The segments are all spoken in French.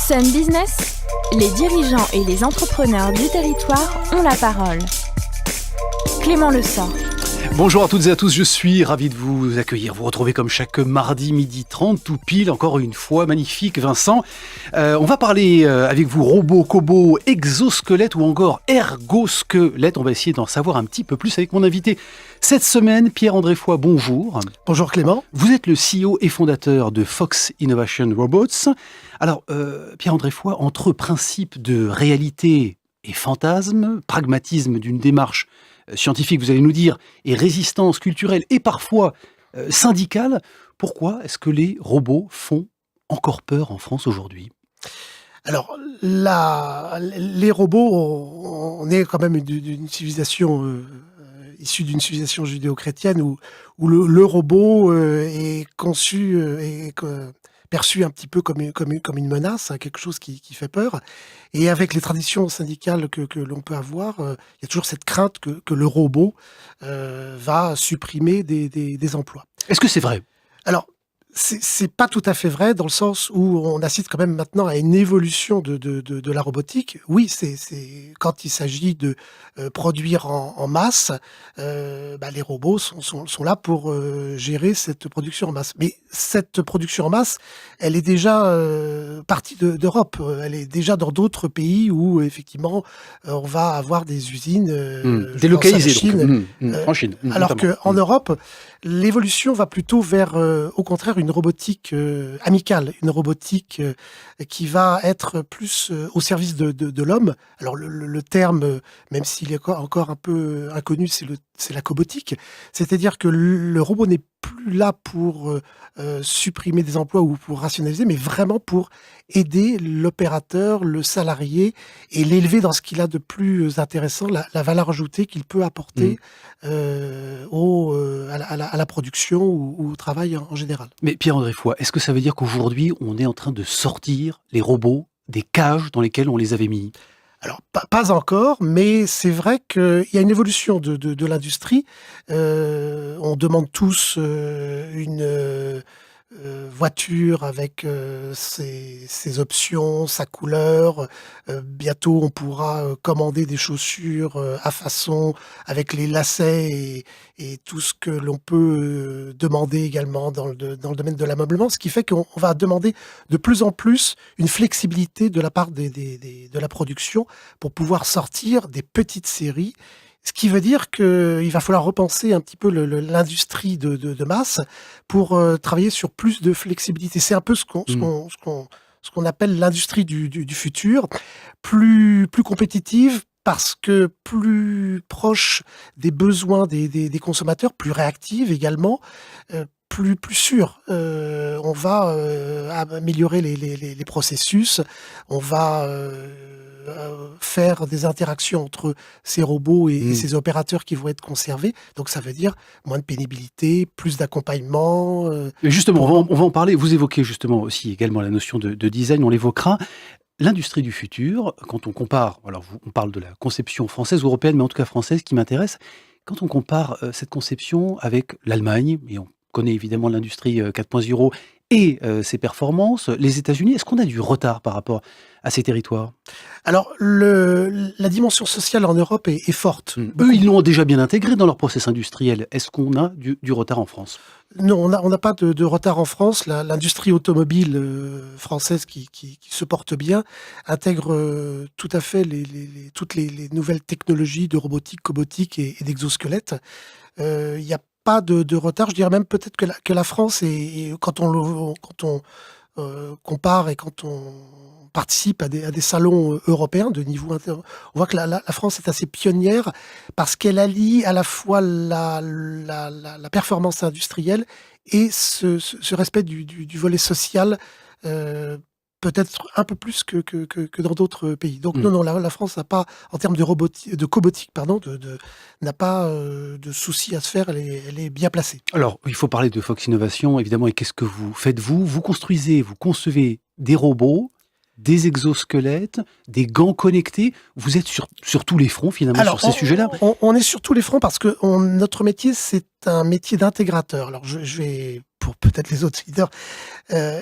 Sun Business, les dirigeants et les entrepreneurs du territoire ont la parole. Clément Lessort. Bonjour à toutes et à tous, je suis ravi de vous accueillir, vous retrouver comme chaque mardi 12h30, tout pile, encore une fois, magnifique Vincent. On va parler avec vous robots, cobots, exosquelettes ou encore ergosquelettes. On va essayer d'en savoir un petit peu plus avec mon invité cette semaine, Pierre-André Foy, bonjour. Bonjour Clément. Vous êtes le CEO et fondateur de Fox Innovation Robots. Alors, Pierre-André Foy, entre principe de réalité et fantasme, pragmatisme d'une démarche scientifique, vous allez nous dire, et résistance culturelle et parfois syndicale, pourquoi est-ce que les robots font encore peur en France aujourd'hui ? Alors, les robots, on est quand même d'une civilisation issue d'une civilisation judéo-chrétienne où le robot est conçu et perçu un petit peu comme une menace, quelque chose qui fait peur. Et avec les traditions syndicales que l'on peut avoir, il y a toujours cette crainte que le robot va supprimer des emplois. Est-ce que c'est vrai ? Alors, c'est pas tout à fait vrai dans le sens où on assiste quand même maintenant à une évolution de la robotique. Oui, c'est quand il s'agit de produire en masse, les robots sont là pour gérer cette production en masse. Mais cette production en masse, elle est déjà partie d'Europe. Elle est déjà dans d'autres pays où effectivement on va avoir des usines délocalisées, Chine, en Chine. Alors qu'en Europe, l'évolution va plutôt vers, au contraire, une robotique amicale, une robotique qui va être plus au service de l'homme. Alors le terme, même s'il est encore un peu inconnu, c'est la cobotique. C'est-à-dire que le robot n'est plus là pour supprimer des emplois ou pour rationaliser, mais vraiment pour aider l'opérateur, le salarié, et l'élever dans ce qu'il a de plus intéressant, la valeur ajoutée qu'il peut apporter à la production ou au travail en général. Mais Pierre-André Foy, est-ce que ça veut dire qu'aujourd'hui, on est en train de sortir les robots des cages dans lesquelles on les avait mis ? Alors, pas encore, mais c'est vrai qu'il y a une évolution de l'industrie. On demande tous une voiture avec ses options, sa couleur. Bientôt, on pourra commander des chaussures à façon, avec les lacets et tout ce que l'on peut demander également dans le domaine de l'ameublement, ce qui fait qu'on va demander de plus en plus une flexibilité de la part de la production pour pouvoir sortir des petites séries. Ce qui veut dire qu'il va falloir repenser un petit peu l'industrie de masse pour travailler sur plus de flexibilité. C'est un peu ce qu'on appelle l'industrie du futur, plus compétitive, parce que plus proche des besoins des consommateurs, plus réactive également, plus sûre. On va améliorer les processus, on va faire des interactions entre ces robots et ces opérateurs qui vont être conservés. Donc ça veut dire moins de pénibilité, plus d'accompagnement. Et justement, on va en parler. Vous évoquez justement aussi également la notion de design, on l'évoquera. L'industrie du futur, quand on compare, alors on parle de la conception française ou européenne, mais en tout cas française qui m'intéresse, quand on compare cette conception avec l'Allemagne, et on connaît évidemment l'industrie 4.0 et ses performances, les États-Unis, est-ce qu'on a du retard par rapport à ces territoires ? Alors, la dimension sociale en Europe est forte. Eux, ils l'ont déjà bien intégré dans leur process industriel. Est-ce qu'on a du retard en France ? Non, on n'a pas de retard en France. L'industrie automobile française qui se porte bien intègre tout à fait toutes les nouvelles technologies de robotique, cobotique et d'exosquelettes. Il n'y a pas de retard. Je dirais même peut-être que la France, quand on compare et quand on participe à des salons européens de niveau on voit que la France est assez pionnière parce qu'elle allie à la fois la performance industrielle et ce respect du volet social, peut-être un peu plus que dans d'autres pays. Donc non, la France n'a pas, en termes de cobotique, n'a pas de souci à se faire, elle est bien placée. Alors, il faut parler de Fox Innovation, évidemment, et qu'est-ce que vous faites vous construisez, vous concevez des robots, des exosquelettes, des gants connectés. Vous êtes sur tous les fronts, finalement, sur ces sujets-là. On est sur tous les fronts parce que notre métier, c'est un métier d'intégrateur. Alors, je vais, pour peut-être les autres leaders,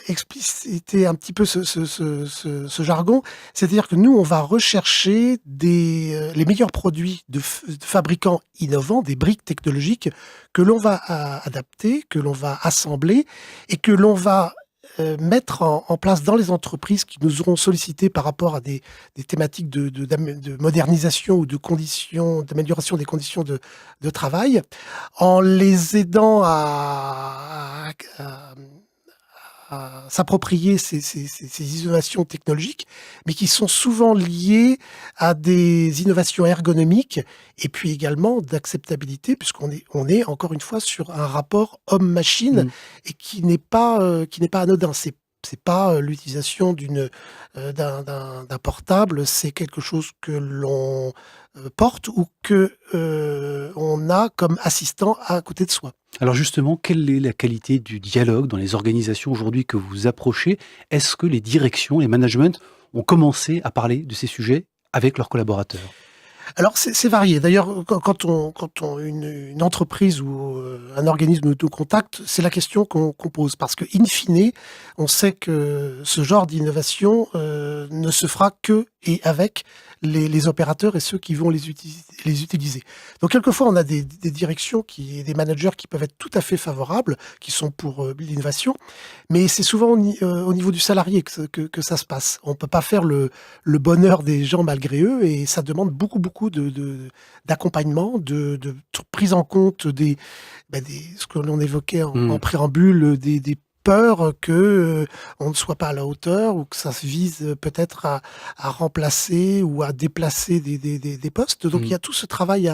expliciter un petit peu ce jargon. C'est-à-dire que nous, on va rechercher les meilleurs produits de fabricants innovants, des briques technologiques que l'on va adapter, que l'on va assembler et que l'on va mettre en place dans les entreprises qui nous auront sollicité par rapport à des thématiques de modernisation ou d'amélioration des conditions de travail, en les aidant à s'approprier ces innovations technologiques, mais qui sont souvent liées à des innovations ergonomiques et puis également d'acceptabilité, puisqu'on est encore une fois sur un rapport homme-machine et qui n'est pas anodin. C'est pas l'utilisation d'un portable, c'est quelque chose que l'on porte ou que on a comme assistant à côté de soi. Alors justement, quelle est la qualité du dialogue dans les organisations aujourd'hui que vous approchez? Est-ce que les directions, les managements ont commencé à parler de ces sujets avec leurs collaborateurs? Alors c'est varié. D'ailleurs, quand une entreprise ou un organisme nous contacte, c'est la question qu'on pose. Parce que, in fine, on sait que ce genre d'innovation ne se fera que et avec les opérateurs et ceux qui vont les utiliser. Donc, quelquefois, on a des directions, des managers qui peuvent être tout à fait favorables, qui sont pour l'innovation, mais c'est souvent au niveau du salarié que ça se passe. On ne peut pas faire le bonheur des gens malgré eux, et ça demande beaucoup d'accompagnement, de prise en compte ce que l'on évoquait en préambule, des peurs que on ne soit pas à la hauteur ou que ça se vise peut-être à remplacer ou à déplacer des postes. Donc il y a tout ce travail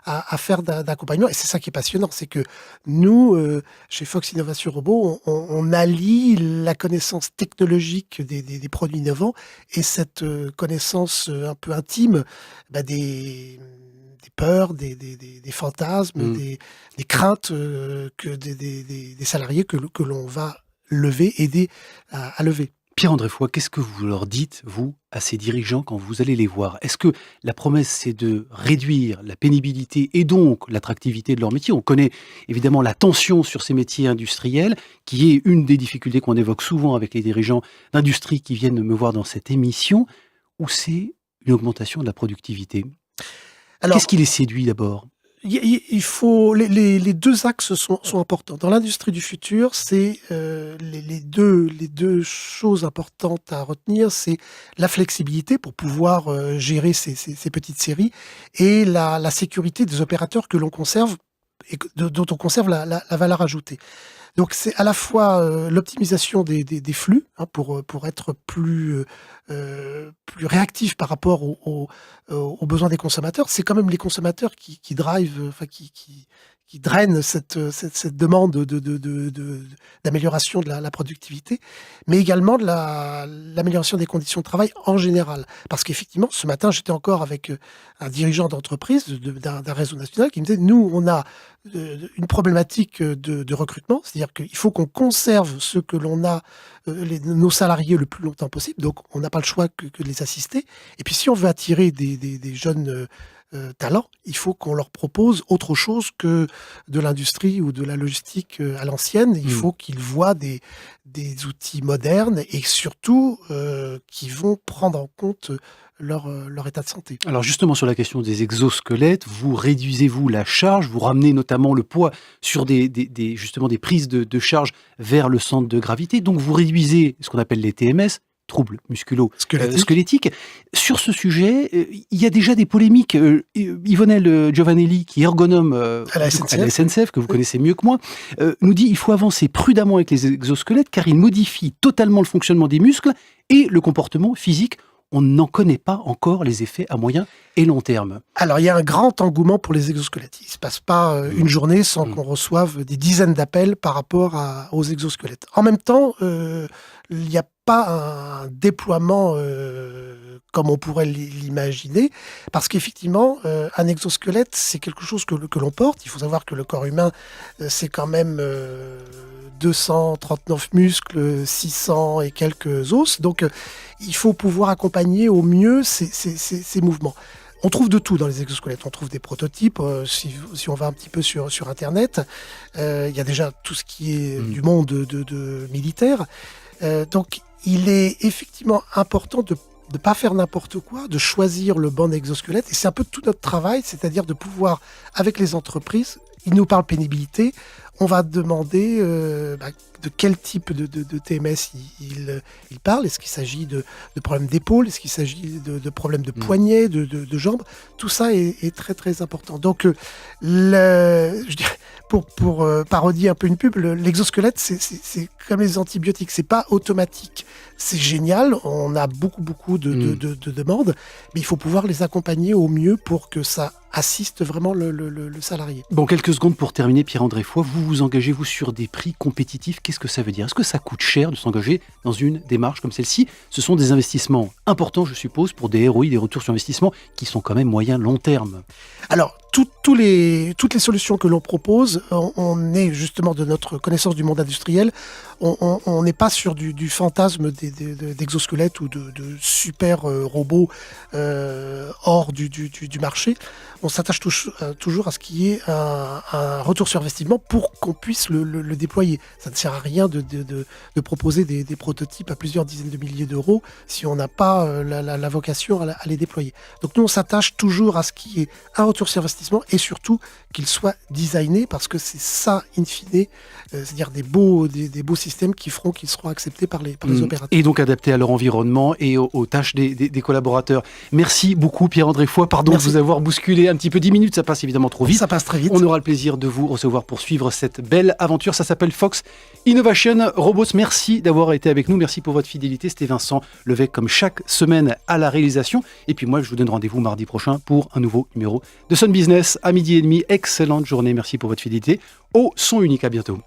à faire d'accompagnement, et c'est ça qui est passionnant, c'est que nous, chez Fox Innovation Robot, on allie la connaissance technologique des produits innovants et cette connaissance un peu intime des peurs, des fantasmes, des craintes que des salariés que l'on va aider à lever. Pierre-André Foix, qu'est-ce que vous leur dites, vous, à ces dirigeants quand vous allez les voir? Est-ce que la promesse, c'est de réduire la pénibilité et donc l'attractivité de leur métier? On connaît évidemment la tension sur ces métiers industriels, qui est une des difficultés qu'on évoque souvent avec les dirigeants d'industrie qui viennent me voir dans cette émission, ou c'est une augmentation de la productivité? Alors, qu'est-ce qui les séduit d'abord? il faut les deux axes sont importants. Dans l'industrie du futur, c'est les deux choses importantes à retenir, c'est la flexibilité pour pouvoir gérer ces petites séries et la sécurité des opérateurs que l'on conserve et dont on conserve la valeur ajoutée. Donc c'est à la fois l'optimisation des flux, hein, pour être plus réactif par rapport aux besoins des consommateurs. C'est quand même les consommateurs qui drivent, enfin qui drainent cette demande d'amélioration de la productivité, mais également de l'amélioration des conditions de travail en général. Parce qu'effectivement, ce matin, j'étais encore avec un dirigeant d'entreprise d'un réseau national qui me disait, nous, on a une problématique de recrutement, c'est-à-dire qu'il faut qu'on conserve ce que l'on a, nos salariés le plus longtemps possible, donc on n'a pas le choix que de les assister. Et puis si on veut attirer des jeunes talents, il faut qu'on leur propose autre chose que de l'industrie ou de la logistique à l'ancienne. Il faut qu'ils voient des outils modernes et surtout qui vont prendre en compte leur état de santé. Alors justement, sur la question des exosquelettes, vous réduisez-vous la charge, vous ramenez notamment le poids sur justement des prises de charge vers le centre de gravité, donc vous réduisez ce qu'on appelle les TMS, troubles musculo-squelettiques. Sur ce sujet, il y a déjà des polémiques. Yvonnel Giovanelli, qui est ergonome à la SNCF, que vous connaissez mieux que moi, nous dit qu'il faut avancer prudemment avec les exosquelettes car ils modifient totalement le fonctionnement des muscles et le comportement physique. On n'en connaît pas encore les effets à moyen et long terme. Alors, il y a un grand engouement pour les exosquelettes. Il ne se passe pas une journée sans qu'on reçoive des dizaines d'appels par rapport aux exosquelettes. En même temps, il n'y a pas un déploiement comme on pourrait l'imaginer, parce qu'effectivement, un exosquelette, c'est quelque chose que l'on porte. Il faut savoir que le corps humain, c'est quand même 239 muscles, 600 et quelques os. Donc, il faut pouvoir accompagner au mieux ces mouvements. On trouve de tout dans les exosquelettes. On trouve des prototypes. Si on va un petit peu sur Internet, il y a déjà tout ce qui est du monde de militaire. Donc, il est effectivement important de ne pas faire n'importe quoi, de choisir le bon exosquelette. Et c'est un peu tout notre travail, c'est-à-dire de pouvoir, avec les entreprises, ils nous parlent pénibilité, on va demander de quel type de TMS il parle. Est-ce qu'il s'agit de problèmes d'épaule? Est-ce qu'il s'agit de problèmes de poignet, de jambes? Tout ça est très très important. Donc, je dirais, pour parodier un peu une pub, l'exosquelette, c'est comme les antibiotiques, c'est pas automatique. C'est génial, on a beaucoup de demandes, mais il faut pouvoir les accompagner au mieux pour que ça assiste vraiment le salarié. Bon, quelques secondes pour terminer, Pierre-André Foix, vous vous engagez, vous, sur des prix compétitifs. Qu'est-ce que ça veut dire? Est-ce que ça coûte cher de s'engager dans une démarche comme celle-ci? Ce sont des investissements importants, je suppose, pour des ROI, des retours sur investissement, qui sont quand même moyen-long terme. Alors, toutes les solutions que l'on propose, on est justement de notre connaissance du monde industriel, on n'est pas sur du fantasme d'exosquelettes ou de super robots hors du marché. On s'attache toujours à ce qui est un retour sur investissement pour qu'on puisse le déployer. Ça ne sert à rien de proposer des prototypes à plusieurs dizaines de milliers d'euros si on n'a pas la vocation à les déployer. Donc nous, on s'attache toujours à ce qui est un retour sur investissement et surtout qu'il soit designé, parce que c'est ça, in fine, c'est-à-dire des beaux systèmes qui feront qu'ils seront acceptés par les opérateurs. Et donc adaptés à leur environnement et aux tâches des collaborateurs. Merci beaucoup, Pierre-André Foix. Pardon de vous avoir bousculé un petit peu. 10 minutes, ça passe évidemment trop vite. Ça passe très vite. On aura le plaisir de vous recevoir pour suivre cette belle aventure. Ça s'appelle Fox Innovation Robots. Merci d'avoir été avec nous. Merci pour votre fidélité. C'était Vincent Levesque, comme chaque semaine, à la réalisation. Et puis moi, je vous donne rendez-vous mardi prochain pour un nouveau numéro de Sun Business à 12h30. Excellente journée. Merci pour votre fidélité. Au son unique. À bientôt.